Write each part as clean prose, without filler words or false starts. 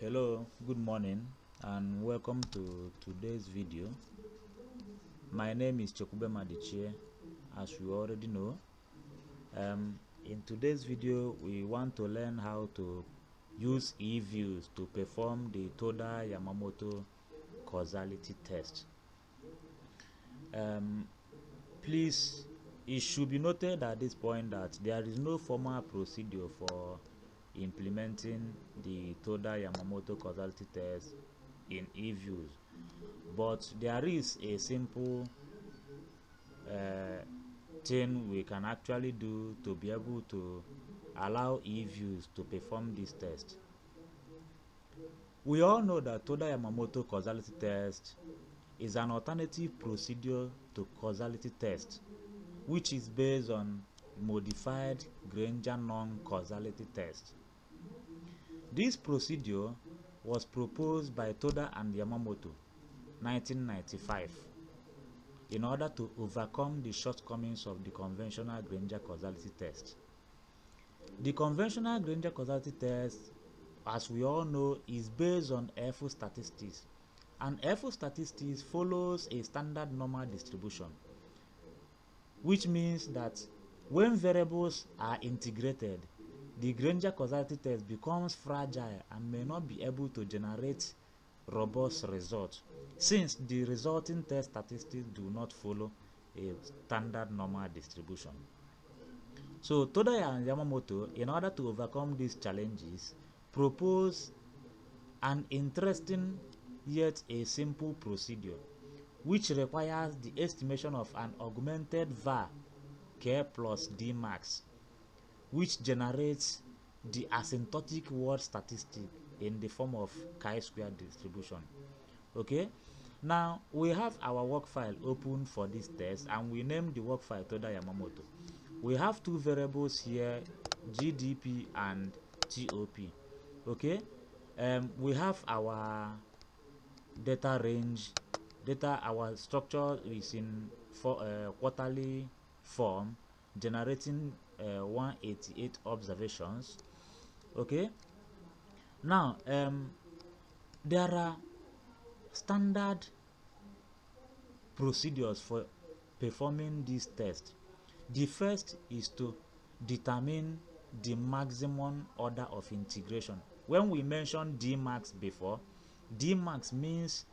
Hello, good morning and welcome to today's video. My name is Chokube Madichie, as you already know. In today's video, we want to learn how to use Eviews to perform the Toda Yamamoto Causality test. Please, it should be noted at this point that there is no formal procedure for implementing the Toda Yamamoto Causality test in Eviews, but there is a simple thing we can actually do to be able to allow Eviews to perform this test. We all know that Toda Yamamoto Causality test is an alternative procedure to causality test, which is based on modified Granger non-causality test. This procedure was proposed by Toda and Yamamoto 1995 in order to overcome the shortcomings of the conventional Granger causality test. The conventional Granger causality test, as we all know, is based on F statistics, and F statistics follows a standard normal distribution, which means that when variables are integrated, the Granger causality test becomes fragile and may not be able to generate robust results, since the resulting test statistics do not follow a standard normal distribution. So Toda and Yamamoto, in order to overcome these challenges, propose an interesting yet a simple procedure, which requires the estimation of an augmented var k plus d max, which generates the asymptotic word statistic in the form of chi-square distribution. Okay, now we have our work file open for this test, and we name the work file Toda Yamamoto. We have two variables here, GDP and TOP. Okay, we have our data range. Our structure is in quarterly form, generating 188 observations. Okay, now there are standard procedures for performing this test. The first is to determine the maximum order of integration. When we mentioned D max before, D max means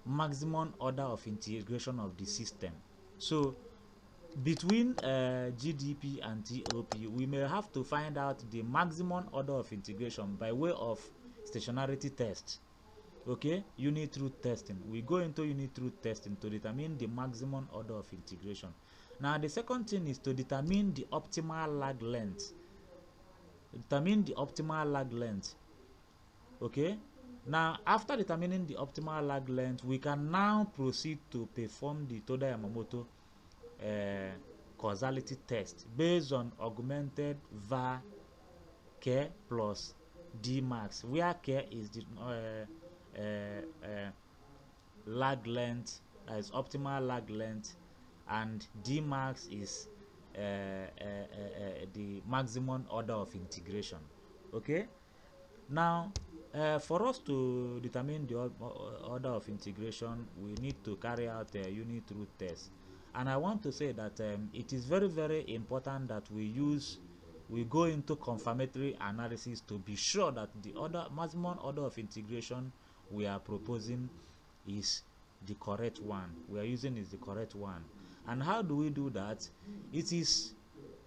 maximum order of integration of the system. So between GDP and TOP, we may have to find out the maximum order of integration by way of stationarity test. Okay, unit root testing. We go into unit root testing to determine the maximum order of integration. Now the second thing is to determine the optimal lag length. Okay, now after determining the optimal lag length, we can now proceed to perform the Toda Yamamoto causality test based on augmented var k plus d max, where k is the lag length, that is optimal lag length, and d max is the maximum order of integration. Okay, now for us to determine the order of integration, we need to carry out a unit root test, and I want to say that it is very, very important that we go into confirmatory analysis to be sure that the maximum order of integration we are proposing is the correct one, we are using is the correct one. And how do we do that? It is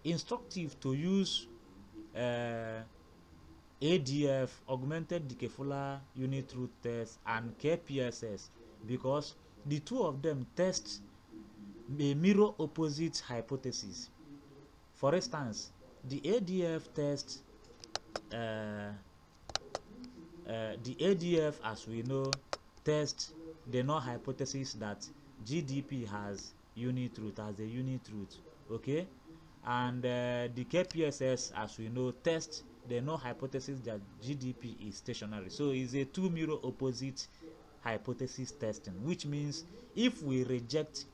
instructive to use ADF, augmented Dickey-Fuller unit root test, and KPSS, because the two of them test a mirror opposite hypothesis. For instance, the ADF test, as we know, tests the null hypothesis that GDP has unit root as a unit root. Okay, and the KPSS, as we know, tests the null hypothesis that GDP is stationary. So it's a two mirror opposite hypothesis testing, which means if we reject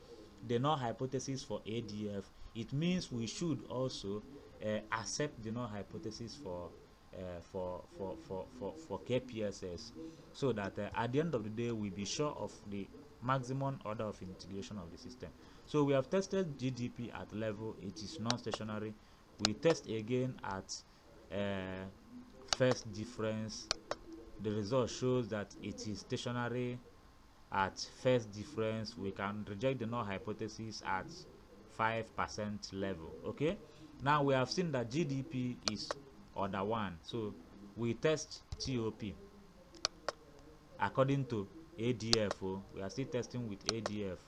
the null hypothesis for ADF, it means we should also accept the null hypothesis for for KPSS, so that at the end of the day we'll be sure of the maximum order of integration of the system. So we have tested GDP at level, it is non-stationary. We test again at first difference. The result shows that it is stationary at first difference. We can reject the null hypothesis at 5% level. Okay, now we have seen that GDP is order 1, so we test TOP according to ADF. Oh, we are still testing with ADF,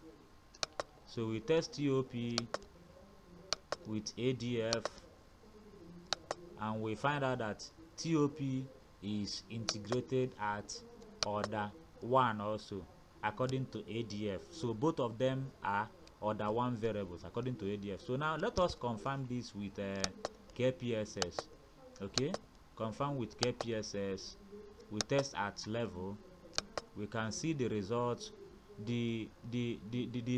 so we test TOP with ADF, and we find out that TOP is integrated at order 1 also according to ADF. So both of them are order 1 variables according to ADF. So now let us confirm this with KPSS. Okay, confirm with KPSS. We test at level. We can see the results. The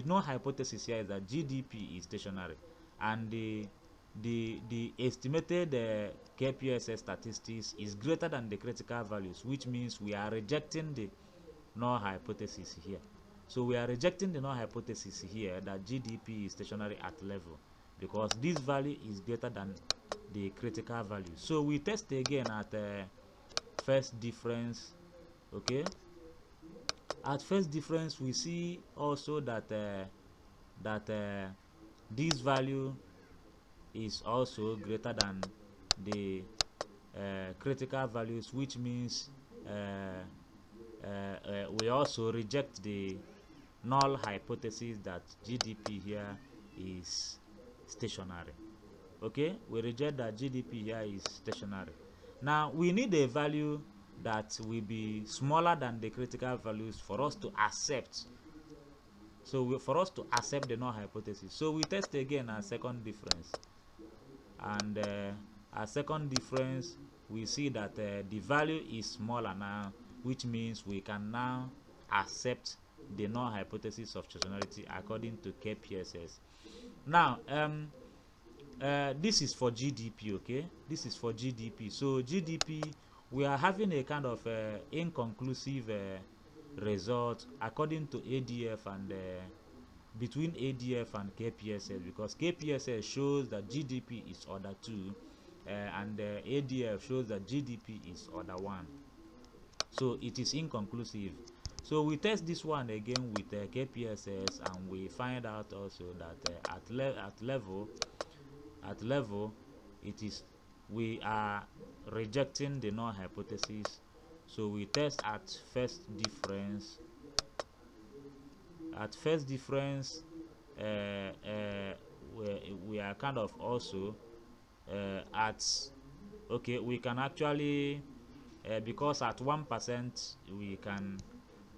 null hypothesis here is that GDP is stationary, and the estimated KPSS statistics is greater than the critical values, which means we are rejecting the null hypothesis here. So we are rejecting the null hypothesis here that GDP is stationary at level, because this value is greater than the critical value. So we test again at first difference. Okay, at first difference we see also that this value is also greater than the critical values, which means we also reject the null hypothesis that GDP here is stationary. Okay, we reject that GDP here is stationary. Now we need a value that will be smaller than the critical values for us to accept. So for us to accept the null hypothesis, so we test again our second difference, and our second difference we see that the value is smaller now, which means we can now accept the null hypothesis of stationarity according to KPSS. Now this is for GDP. Okay, this is for GDP. So GDP, we are having a kind of inconclusive result according to ADF and between ADF and KPSS, because KPSS shows that GDP is order 2 and ADF shows that GDP is order 1. So it is inconclusive. So we test this one again with KPSS, and we find out also that at level it is, we are rejecting the null hypothesis. So we test at first difference. At first difference we are kind of also at, okay, we can actually because at 1% we can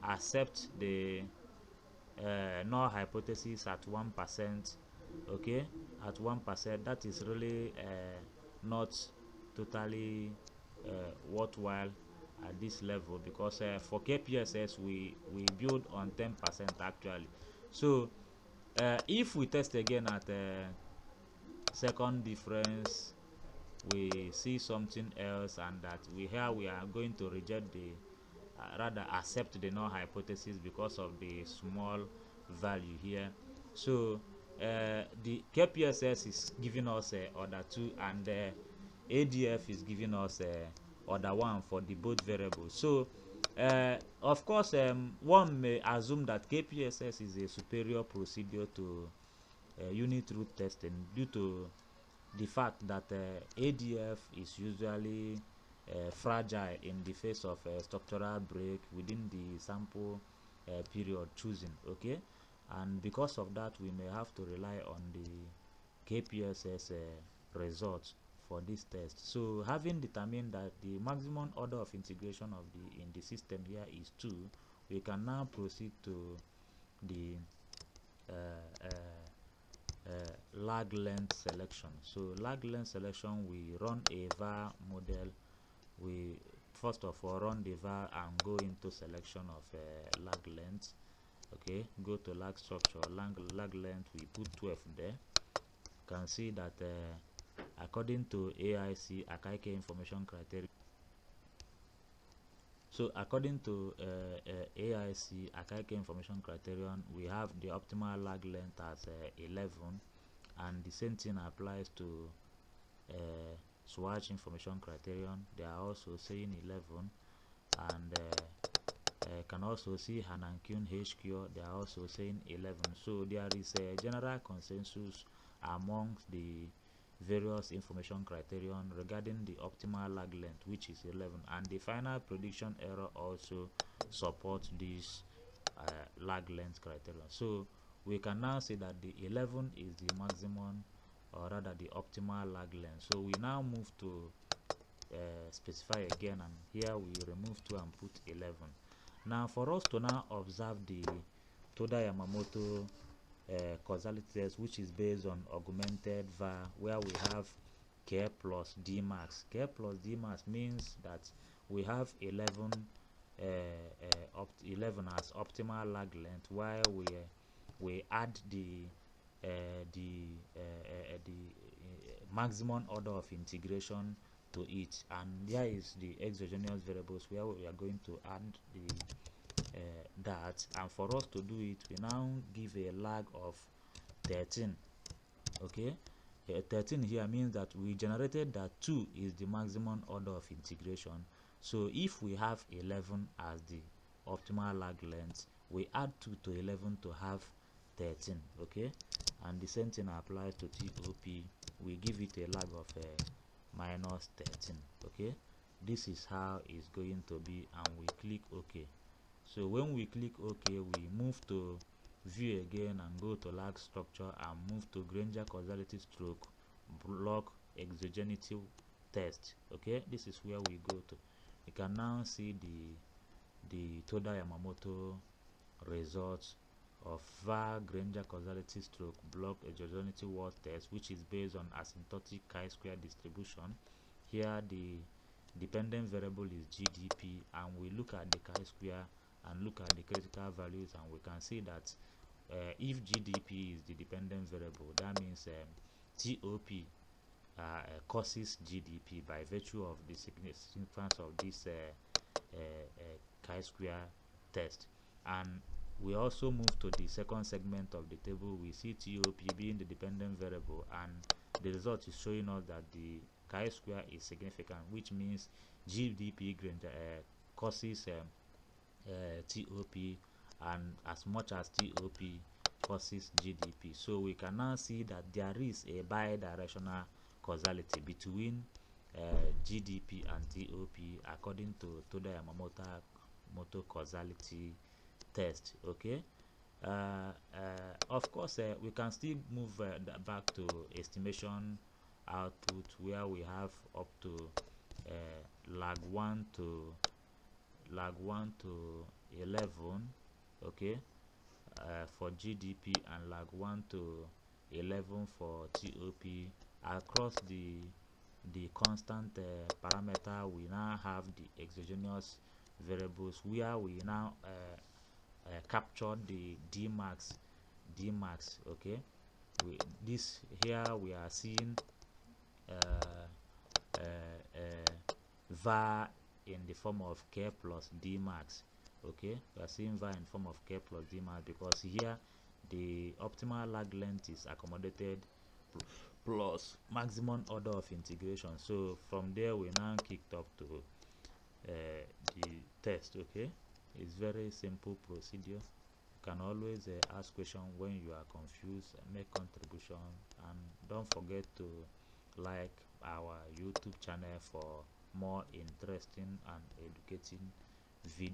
accept the null hypothesis at 1%. Okay, at 1%, that is really not totally worthwhile at this level, because for KPSS we build on 10% actually. So if we test again at second difference, we see something else, and that we are going to reject the rather accept the null hypothesis because of the small value here. So the KPSS is giving us order 2, and ADF is giving us order 1 for the both variables. So of course one may assume that KPSS is a superior procedure to unit root testing, due to the fact that ADF is usually fragile in the face of structural break within the sample period choosing. Okay, and because of that we may have to rely on the KPSS results for this test. So having determined that the maximum order of integration of the system here is 2, we can now proceed to the lag length selection. So lag length selection, we run a var model. We first of all run the var and go into selection of lag length. Okay, go to lag structure, lag length, we put 12 there. You can see that according to AIC Akaike Information Criteria. So according to AIC Akaike Information Criterion, we have the optimal lag length as 11, and the same thing applies to Swatch Information Criterion. They are also saying 11, and can also see Hanankun HQ, they are also saying 11. So there is a general consensus amongst the various information criterion regarding the optimal lag length, which is 11, and the final prediction error also supports this lag length criterion. So we can now say that the 11 is the maximum, or rather the optimal lag length. So we now move to specify again, and here we remove 2 and put 11. Now for us to now observe the Toda Yamamoto causality test, which is based on augmented VAR, where we have K plus D max. K plus D max means that we have 11 as optimal lag length, while we add the maximum order of integration to it, and there is the exogenous variables where we are going to add the that, and for us to do it, we now give a lag of 13. Okay, 13 here means that we generated that 2 is the maximum order of integration. So if we have 11 as the optimal lag length, we add 2 to 11 to have 13. Okay, and the same thing applies to TOP. We give it a lag of minus 13. Okay, this is how it's going to be, and we click OK. So when we click OK, we move to view again and go to lag structure and move to Granger causality stroke block exogeneity test. Okay, this is where we go to. You can now see the Toda Yamamoto results of VAR Granger causality stroke block exogeneity word test, which is based on asymptotic chi-square distribution. Here the dependent variable is GDP, and we look at the chi-square and look at the critical values, and we can see that if GDP is the dependent variable, that means TOP causes GDP by virtue of the significance of this chi-square test. And we also move to the second segment of the table. We see TOP being the dependent variable, and the result is showing us that the chi-square is significant, which means GDP causes TOP, and as much as TOP causes GDP. So we can now see that there is a bidirectional causality between GDP and TOP according to Toda Yamamoto causality test. Okay, of course we can still move back to estimation output, where we have up to lag 1 to 11, okay, for GDP, and lag 1 to 11 for TOP. Across the constant parameter, we now have the exogenous variables, where we now capture the D max. Okay, this here we are seeing VAR in the form of K plus D max. Okay, we are seeing VAR in form of K plus D max because here the optimal lag length is accommodated plus maximum order of integration. So from there we now kicked up to the test. Okay, it's very simple procedure. You can always ask question when you are confused, make contribution, and don't forget to like our YouTube channel for more interesting and educating videos.